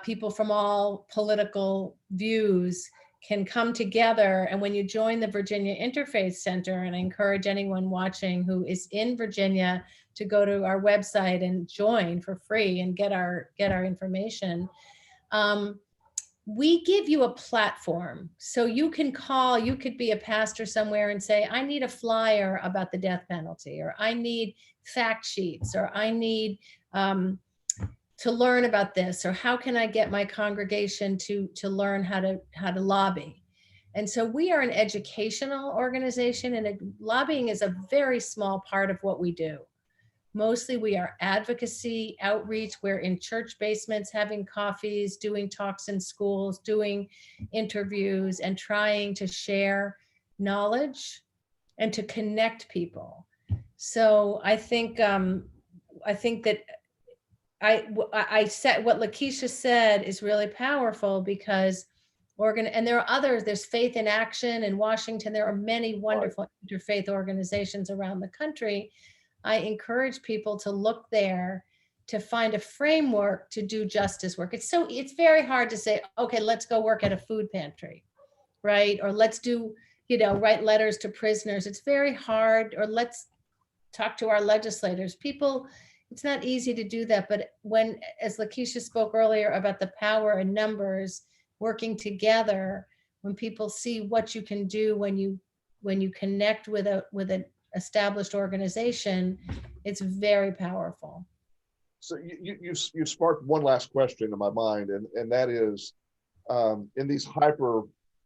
people from all political views can come together. And when you join the Virginia Interfaith Center, and I encourage anyone watching who is in Virginia to go to our website and join for free and get our information. We give you a platform. So you can call, you could be a pastor somewhere and say, I need a flyer about the death penalty, or I need fact sheets, or I need to learn about this, or how can I get my congregation to learn how to lobby? And so we are an educational organization, and lobbying is a very small part of what we do. Mostly we are advocacy, outreach. We're in church basements, having coffees, doing talks in schools, doing interviews, and trying to share knowledge and to connect people. So I think that I said what Lakeisha said is really powerful, because and there are others, there's Faith in Action in Washington. There are many wonderful interfaith organizations around the country. I encourage people to look there to find a framework to do justice work. It's very hard to say, okay, let's go work at a food pantry, right? Or let's do, write letters to prisoners. It's very hard. Or let's talk to our legislators. People, it's not easy to do that. But when, as Lakeisha spoke earlier about the power in numbers, working together, when people see what you can do when you connect with an established organization, it's very powerful. So you sparked one last question in my mind, and that is, in these hyper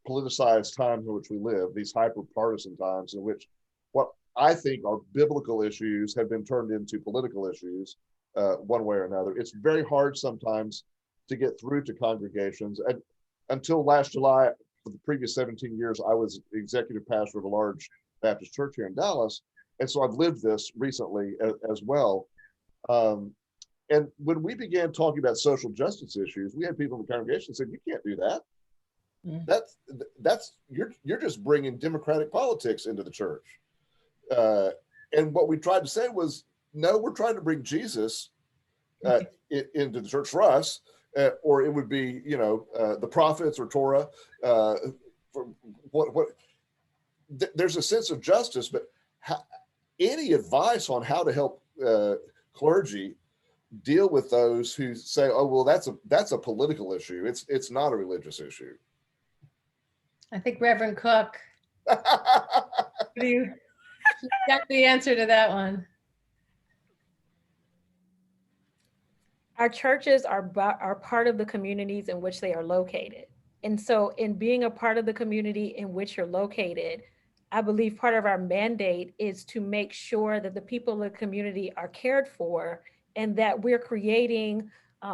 politicized times in which we live, these hyper partisan times in which what I think are biblical issues have been turned into political issues, one way or another. It's very hard sometimes to get through to congregations. And until last July, for the previous 17 years, I was executive pastor of a large Baptist church here in Dallas. And so I've lived this recently as well. And when we began talking about social justice issues, we had people in the congregation said, you can't do that. You're just bringing democratic politics into the church. And what we tried to say was, no, we're trying to bring Jesus into the church for us, or it would be, the prophets or Torah. There's a sense of justice, but any advice on how to help clergy deal with those who say, oh, well, that's a political issue. It's not a religious issue. I think Reverend Cook, you got the answer to that one. Our churches are part of the communities in which they are located. And so in being a part of the community in which you're located, I believe part of our mandate is to make sure that the people in the community are cared for, and that we're creating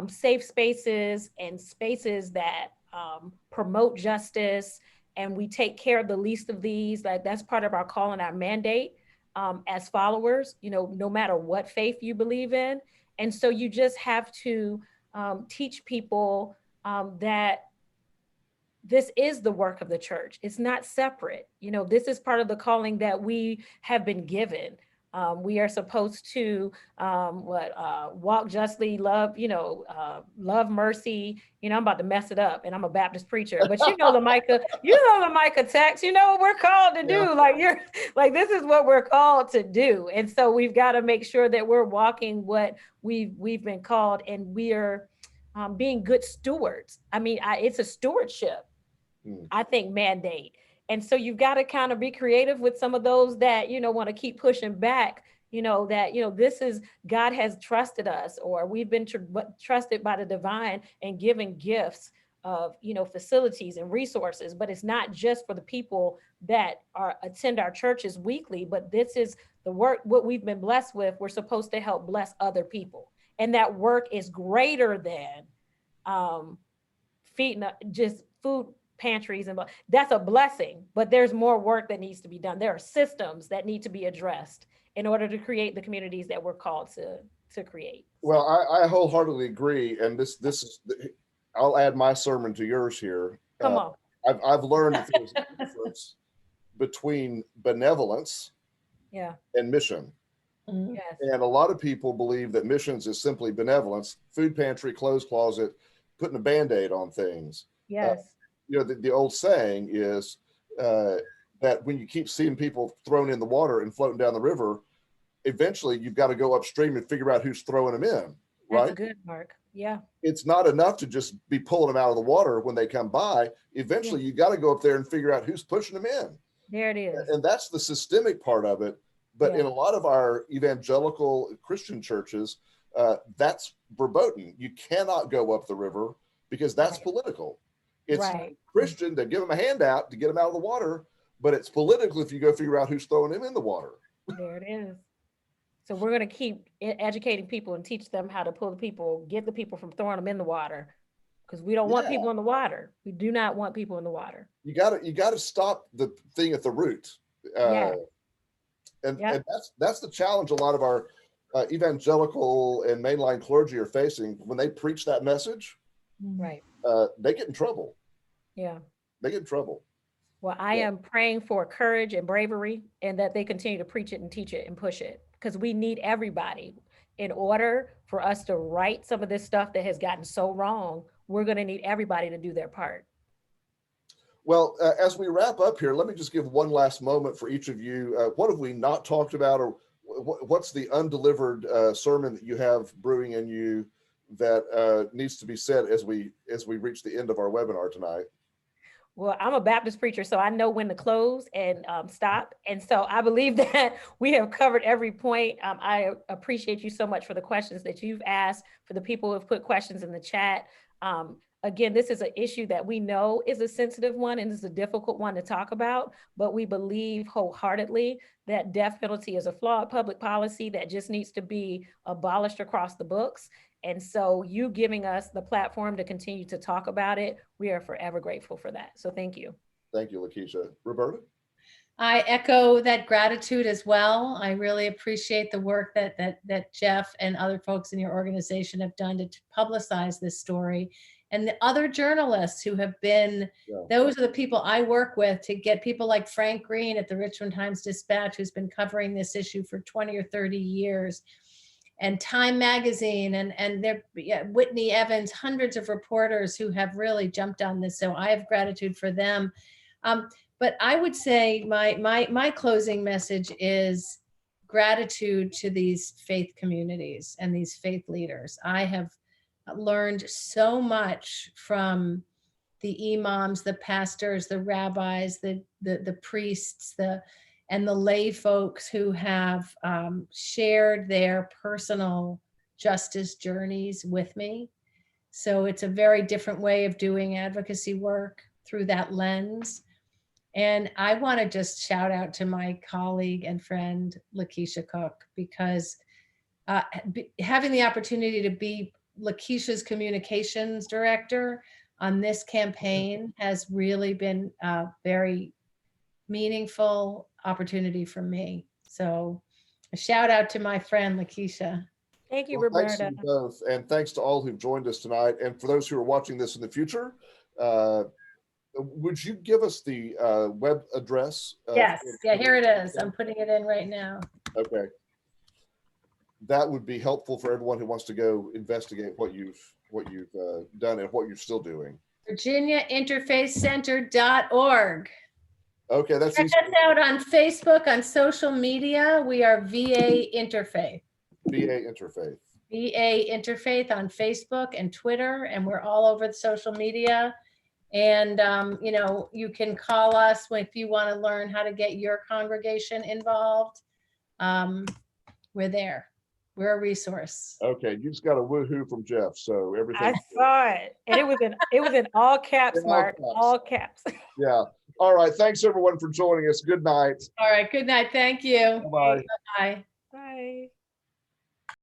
safe spaces and spaces that promote justice and we take care of the least of these. Like that's part of our call and our mandate as followers, you know, no matter what faith you believe in. And so you just have to teach people that this is the work of the church. It's not separate. You know, this is part of the calling that we have been given. We are supposed to walk justly, love, love mercy. You know, I'm about to mess it up, and I'm a Baptist preacher, but you know the Micah text. You know what we're called to do. Like this is what we're called to do, and so we've got to make sure that we're walking what we've been called, and we are being good stewards. I mean, it's a stewardship. I think mandate. And so you've got to kind of be creative with some of those that, you know, want to keep pushing back, you know, that, you know, this is God has trusted us, or we've been trusted by the divine and given gifts of, you know, facilities and resources. But it's not just for the people that attend our churches weekly, but this is the work, what we've been blessed with. We're supposed to help bless other people. And that work is greater than feeding just food pantries, and that's a blessing, but there's more work that needs to be done. There are systems that need to be addressed in order to create the communities that we're called to create. Well, I wholeheartedly agree, and this is I'll add my sermon to yours here. Come on. I've learned that there's a difference between benevolence and mission. Yes. And a lot of people believe that missions is simply benevolence, food pantry, clothes closet, putting a Band-Aid on things. Yes. You know, the old saying is that when you keep seeing people thrown in the water and floating down the river, eventually you've got to go upstream and figure out who's throwing them in, right? That's good, Mark. Yeah. It's not enough to just be pulling them out of the water when they come by. Eventually you got to go up there and figure out who's pushing them in. There it is. And that's the systemic part of it. But in a lot of our evangelical Christian churches, that's verboten. You cannot go up the river because that's political. It's Christian to give them a handout to get them out of the water, but it's political if you go figure out who's throwing them in the water. There it is. So we're going to keep educating people and teach them how to get the people from throwing them in the water, because we don't want people in the water. We do not want people in the water. You got to stop the thing at the root. And that's the challenge a lot of our evangelical and mainline clergy are facing when they preach that message. Right. They get in trouble. Yeah. They get in trouble. Well, I am praying for courage and bravery, and that they continue to preach it and teach it and push it, because we need everybody in order for us to right some of this stuff that has gotten so wrong. We're going to need everybody to do their part. Well, as we wrap up here, let me just give one last moment for each of you. What have we not talked about, or what's the undelivered sermon that you have brewing in you that needs to be said as we reach the end of our webinar tonight? Well, I'm a Baptist preacher, so I know when to close and stop. And so I believe that we have covered every point. I appreciate you so much for the questions that you've asked, for the people who have put questions in the chat. Again, this is an issue that we know is a sensitive one and is a difficult one to talk about, but we believe wholeheartedly that death penalty is a flawed public policy that just needs to be abolished across the books. And so you giving us the platform to continue to talk about it, we are forever grateful for that. So thank you. Thank you, Lakeisha. Roberta? I echo that gratitude as well. I really appreciate the work that Jeff and other folks in your organization have done to publicize this story. And the other journalists who have been, those are the people I work with to get people like Frank Green at the Richmond Times-Dispatch, who's been covering this issue for 20 or 30 years. And Time Magazine and Whitney Evans, hundreds of reporters who have really jumped on this. So I have gratitude for them. But I would say my closing message is gratitude to these faith communities and these faith leaders. I have learned so much from the imams, the pastors, the rabbis, the priests, and the lay folks who have shared their personal justice journeys with me. So it's a very different way of doing advocacy work through that lens. And I want to just shout out to my colleague and friend, Lakeisha Cook, because having the opportunity to be Lakeisha's communications director on this campaign has really been a very meaningful opportunity for me. So a shout out to my friend Lakeisha. Thank you, Well, thanks to Roberta. you both, and thanks to all who've joined us tonight. And for those who are watching this in the future, would you give us the web address? Yes, yeah, here it is. I'm putting it in right now. Okay. That would be helpful for everyone who wants to go investigate what you've done and what you're still doing. VirginiaInterfaithCenter.org. Okay, that's Check easy. us out on Facebook, on social media. We are VA Interfaith. VA Interfaith. VA Interfaith on Facebook and Twitter, and we're all over the social media. And, you know, you can call us if you want to learn how to get your congregation involved. We're there. We're a resource. Okay, you just got a woohoo from Jeff, so everything. I saw it, and it was in all caps, In all Mark, caps. all caps. Yeah. All right. Thanks everyone for joining us. Good night. All right. Good night. Thank you. Bye. Bye.